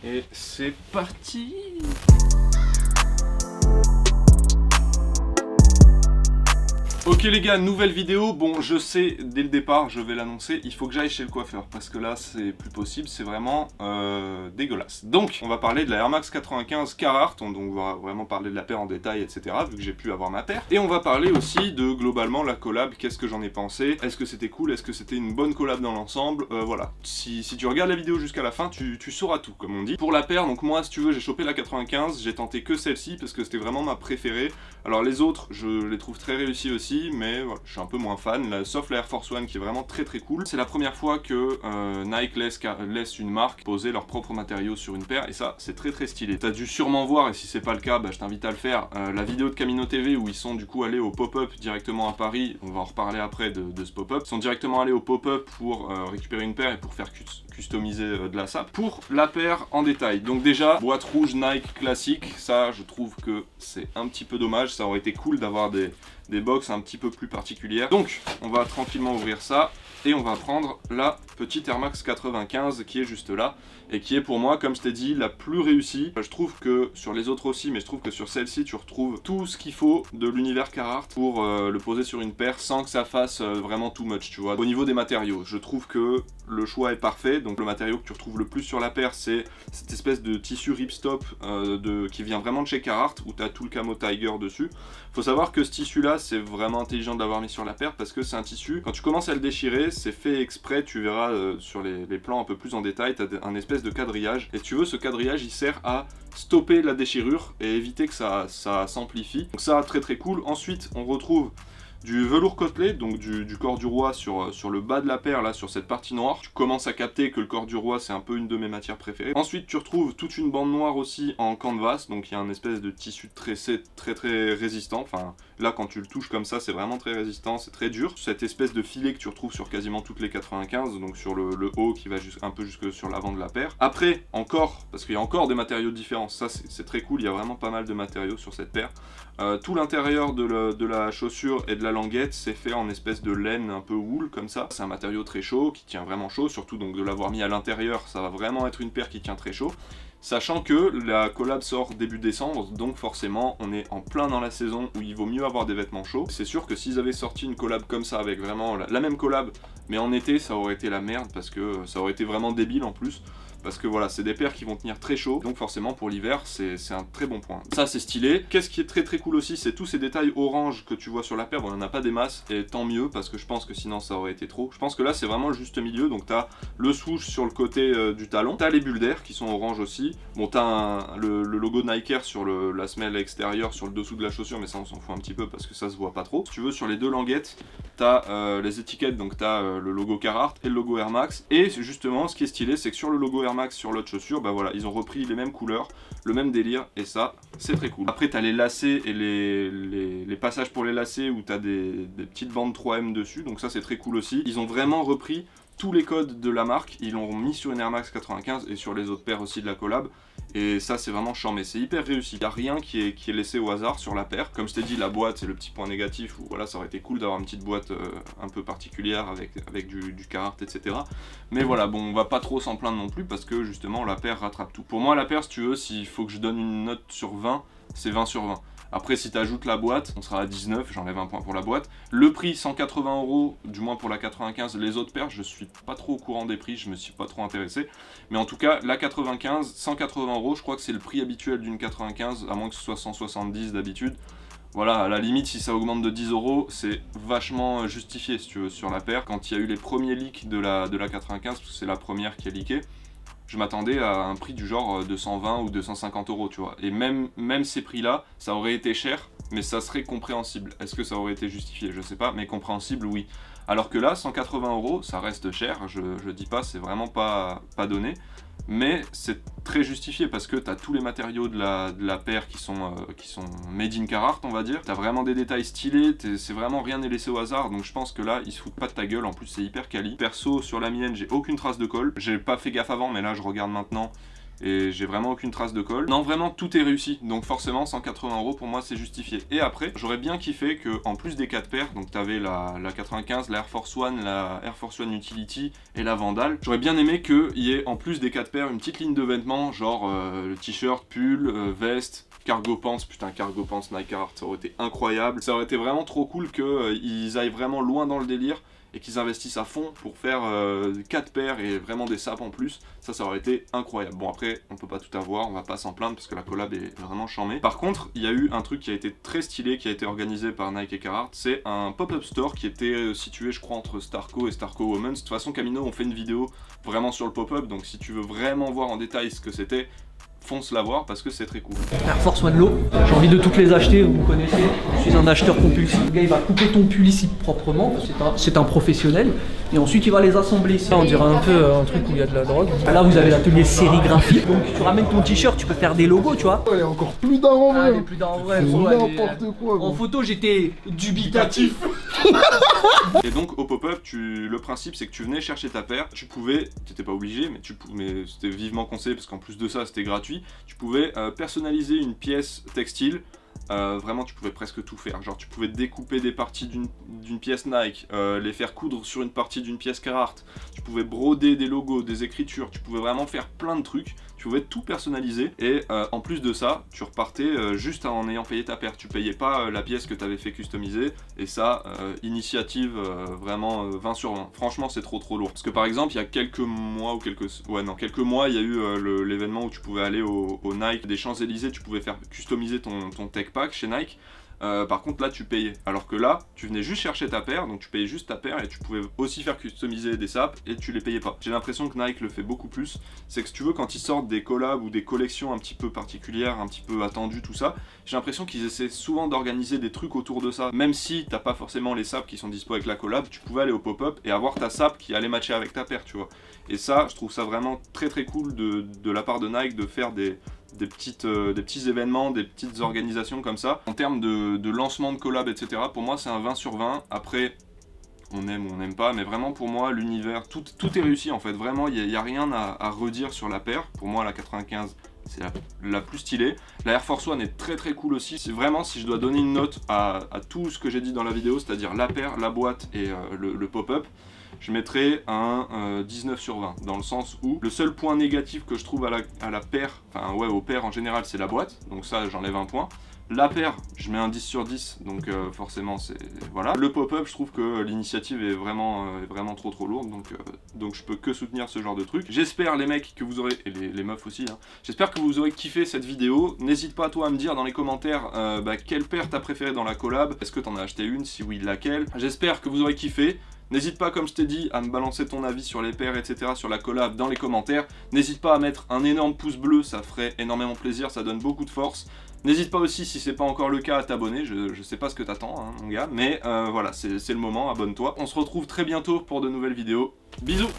Et c'est parti. Ok les gars, nouvelle vidéo. Bon, je sais dès le départ, je vais l'annoncer, il faut que j'aille chez le coiffeur parce que là c'est plus possible, c'est vraiment dégueulasse. Donc, on va parler de la Air Max 95 Carhartt, donc on va vraiment parler de la paire en détail, etc. vu que j'ai pu avoir ma paire. Et on va parler aussi de globalement la collab, qu'est-ce que j'en ai pensé, est-ce que c'était cool, est-ce que c'était une bonne collab dans l'ensemble, voilà. Si tu regardes la vidéo jusqu'à la fin, tu sauras tout, comme on dit. Pour la paire, donc moi, si tu veux, j'ai chopé la 95, j'ai tenté que celle-ci parce que c'était vraiment ma préférée. Alors les autres, je les trouve très réussis aussi, mais voilà, je suis un peu moins fan, sauf la Air Force One qui est vraiment très très cool. C'est la première fois que Nike laisse une marque poser leurs propres matériaux sur une paire, et ça, c'est très très stylé. T'as dû sûrement voir, et si c'est pas le cas, bah, je t'invite à le faire, la vidéo de Camino TV où ils sont du coup allés au pop-up directement à Paris, on va en reparler après de ce pop-up. Ils sont directement allés au pop-up pour récupérer une paire et pour faire customiser de la SAP. Pour la paire en détail, donc déjà, boîte rouge Nike classique, ça je trouve que c'est un petit peu dommage, ça aurait été cool d'avoir des box un petit peu plus particulières. Donc, on va tranquillement ouvrir ça et on va prendre la petite Air Max 95 qui est juste là et qui est pour moi, comme je t'ai dit, la plus réussie. Je trouve que sur les autres aussi, mais je trouve que sur celle-ci, tu retrouves tout ce qu'il faut de l'univers Carhartt pour le poser sur une paire sans que ça fasse vraiment too much, tu vois. Au niveau des matériaux, je trouve que le choix est parfait. Donc le matériau que tu retrouves le plus sur la paire, c'est cette espèce de tissu ripstop qui vient vraiment de chez Carhartt, où tu as tout le camo Tiger dessus. Faut savoir que ce tissu-là, c'est vraiment intelligent de l'avoir mis sur la paire parce que c'est un tissu, quand tu commences à le déchirer, c'est fait exprès, tu verras sur les plans un peu plus en détail, tu as un espèce de quadrillage. Et si tu veux, ce quadrillage, il sert à stopper la déchirure et éviter que ça s'amplifie. Donc ça, très très cool. Ensuite, on retrouve du velours côtelé, donc du corps du roi sur le bas de la paire, là, sur cette partie noire. Tu commences à capter que le corps du roi, c'est un peu une de mes matières préférées. Ensuite, tu retrouves toute une bande noire aussi en canvas, donc il y a un espèce de tissu tressé très très résistant. Enfin, là, quand tu le touches comme ça, c'est vraiment très résistant, c'est très dur. Cette espèce de filet que tu retrouves sur quasiment toutes les 95, donc sur le haut qui va un peu jusque sur l'avant de la paire. Après, encore, parce qu'il y a encore des matériaux différents, ça c'est très cool, il y a vraiment pas mal de matériaux sur cette paire. Tout l'intérieur de la chaussure et de la languette, c'est fait en espèce de laine un peu wool comme ça. C'est un matériau très chaud, qui tient vraiment chaud, surtout donc de l'avoir mis à l'intérieur, ça va vraiment être une paire qui tient très chaud. Sachant que la collab sort début décembre, donc forcément on est en plein dans la saison où il vaut mieux avoir des vêtements chauds. C'est sûr que s'ils avaient sorti une collab comme ça, avec vraiment la même collab, mais en été, ça aurait été la merde, parce que ça aurait été vraiment débile en plus. Parce que voilà, c'est des paires qui vont tenir très chaud, donc forcément pour l'hiver, c'est un très bon point. Ça c'est stylé. Qu'est-ce qui est très très cool aussi, c'est tous ces détails orange que tu vois sur la paire. Bon, il n'y en a pas des masses, et tant mieux, parce que je pense que sinon ça aurait été trop. Je pense que là c'est vraiment le juste milieu, donc t'as le swoosh sur le côté du talon, t'as les bulles d'air qui sont orange aussi. Bon, t'as le logo Nike Air sur la semelle extérieure, sur le dessous de la chaussure, mais ça on s'en fout un petit peu parce que ça se voit pas trop. Si tu veux, sur les deux languettes, t'as les étiquettes, donc t'as le logo Carhartt et le logo Air Max. Et justement, ce qui est stylé, c'est que sur le logo Air Max, sur l'autre chaussure, bah voilà, ils ont repris les mêmes couleurs, le même délire, et ça, c'est très cool. Après, t'as les lacets et les passages pour les lacets où t'as des petites bandes 3M dessus, donc ça c'est très cool aussi. Ils ont vraiment repris tous les codes de la marque, ils l'ont mis sur une Air Max 95 et sur les autres paires aussi de la collab. Et ça c'est vraiment charmé, c'est hyper réussi. Il n'y a rien qui est laissé au hasard sur la paire. Comme je t'ai dit, la boîte c'est le petit point négatif où voilà, ça aurait été cool d'avoir une petite boîte un peu particulière avec du Carhartt, etc. Mais voilà, bon, on va pas trop s'en plaindre non plus parce que justement la paire rattrape tout. Pour moi la paire, si tu veux, s'il faut que je donne une note sur 20, c'est 20 sur 20. Après, si tu ajoutes la boîte, on sera à 19, j'enlève un point pour la boîte. Le prix, 180 €, du moins pour la 95. Les autres paires, je suis pas trop au courant des prix, je me suis pas trop intéressé. Mais en tout cas, la 95, 180 €, je crois que c'est le prix habituel d'une 95, à moins que ce soit 170 d'habitude. Voilà, à la limite, si ça augmente de 10 €, c'est vachement justifié, si tu veux, sur la paire. Quand il y a eu les premiers leaks de la 95, parce que c'est la première qui est leakée, je m'attendais à un prix du genre 220 ou 250 €, tu vois. Et même ces prix-là, ça aurait été cher, mais ça serait compréhensible. Est-ce que ça aurait été justifié? Je sais pas, mais compréhensible, oui. Alors que là, 180 €, ça reste cher, je dis pas, c'est vraiment pas donné. Mais c'est très justifié parce que tu as tous les matériaux de la paire qui sont made in Carhartt, on va dire. Tu as vraiment des détails stylés, c'est vraiment rien n'est laissé au hasard, donc je pense que là, ils se foutent pas de ta gueule. En plus, c'est hyper quali. Perso, sur la mienne, j'ai aucune trace de colle. J'ai pas fait gaffe avant, mais là, je regarde maintenant. et j'ai vraiment aucune trace de colle. Non, vraiment tout est réussi, donc forcément 180 € pour moi c'est justifié. Et après, j'aurais bien kiffé que en plus des 4 paires, donc t'avais la 95, la Air Force One, la Air Force One Utility et la Vandal, j'aurais bien aimé qu'il y ait en plus des 4 paires une petite ligne de vêtements, genre le t-shirt, pull, veste, cargo pants, putain cargo pants Nike Carhartt, ça aurait été incroyable. Ça aurait été vraiment trop cool qu'ils aillent vraiment loin dans le délire et qu'ils investissent à fond pour faire 4 paires et vraiment des sapes en plus. Ça aurait été incroyable. Bon après, on peut pas tout avoir, on va pas s'en plaindre parce que la collab est vraiment charmée. Par contre, il y a eu un truc qui a été très stylé, qui a été organisé par Nike et Carhartt, c'est un pop-up store qui était situé je crois entre Starco et Starco Women's. De toute façon Camino ont fait une vidéo vraiment sur le pop-up, donc si tu veux vraiment voir en détail ce que c'était, fonce la voir parce que c'est très cool. Air Force One Low, j'ai envie de toutes les acheter, vous me connaissez, je suis un acheteur compulsif. Le gars il va couper ton pull ici proprement, c'est un professionnel, et ensuite il va les assembler ici. Là, on dirait un peu un truc où il y a de la drogue. Là vous avez l'atelier sérigraphie, donc tu ramènes ton t-shirt, tu peux faire des logos tu vois. Il y a encore plus d'un en vrai. Plus d'un en vrai, n'importe quoi. En photo j'étais dubitatif. Et donc au pop-up, le principe c'est que tu venais chercher ta paire, tu pouvais, t'étais pas obligé, mais c'était vivement conseillé parce qu'en plus de ça c'était gratuit, tu pouvais personnaliser une pièce textile. Vraiment tu pouvais presque tout faire, genre tu pouvais découper des parties d'une pièce Nike, les faire coudre sur une partie d'une pièce Carhartt, tu pouvais broder des logos, des écritures, tu pouvais vraiment faire plein de trucs, tu pouvais tout personnaliser et en plus de ça tu repartais juste en ayant payé ta paire, tu payais pas la pièce que tu avais fait customiser et ça, initiative vraiment 20 sur 20, franchement c'est trop lourd. Parce que par exemple il y a quelques mois quelques mois il y a eu l'événement où tu pouvais aller au Nike des Champs-Élysées, tu pouvais faire customiser ton tech pack chez Nike. Par contre là tu payais, alors que là tu venais juste chercher ta paire, donc tu payais juste ta paire et tu pouvais aussi faire customiser des sapes et tu les payais pas. J'ai l'impression que Nike le fait beaucoup plus, c'est que si tu veux quand ils sortent des collabs ou des collections un petit peu particulières, un petit peu attendues tout ça, j'ai l'impression qu'ils essaient souvent d'organiser des trucs autour de ça. Même si t'as pas forcément les sapes qui sont dispo avec la collab, tu pouvais aller au pop-up et avoir ta sape qui allait matcher avec ta paire tu vois. Et ça je trouve ça vraiment très cool de la part de Nike de faire des petits événements, des petites organisations comme ça. En termes de lancement de collab, etc., pour moi c'est un 20 sur 20. Après, on aime ou on n'aime pas, mais vraiment pour moi l'univers, tout est réussi en fait. Vraiment, il n'y a rien à redire sur la paire. Pour moi la 95, c'est la plus stylée. La Air Force One est très cool aussi. C'est vraiment, si je dois donner une note à tout ce que j'ai dit dans la vidéo, c'est-à-dire la paire, la boîte et le pop-up, je mettrais un 19 sur 20, dans le sens où le seul point négatif que je trouve à la paire, enfin ouais aux paires en général c'est la boîte, donc ça j'enlève un point. La paire, je mets un 10 sur 10, donc forcément c'est... voilà. Le pop-up, je trouve que l'initiative est vraiment trop lourde, donc je peux que soutenir ce genre de truc. J'espère les mecs que vous aurez, et les meufs aussi, hein, j'espère que vous aurez kiffé cette vidéo. N'hésite pas toi à me dire dans les commentaires quelle paire t'as préféré dans la collab, est-ce que t'en as acheté une, si oui laquelle. J'espère que vous aurez kiffé. N'hésite pas, comme je t'ai dit, à me balancer ton avis sur les paires, etc., sur la collab dans les commentaires. N'hésite pas à mettre un énorme pouce bleu, ça ferait énormément plaisir, ça donne beaucoup de force. N'hésite pas aussi, si c'est pas encore le cas, à t'abonner, je sais pas ce que t'attends, hein, mon gars, mais voilà, c'est le moment, abonne-toi. On se retrouve très bientôt pour de nouvelles vidéos. Bisous!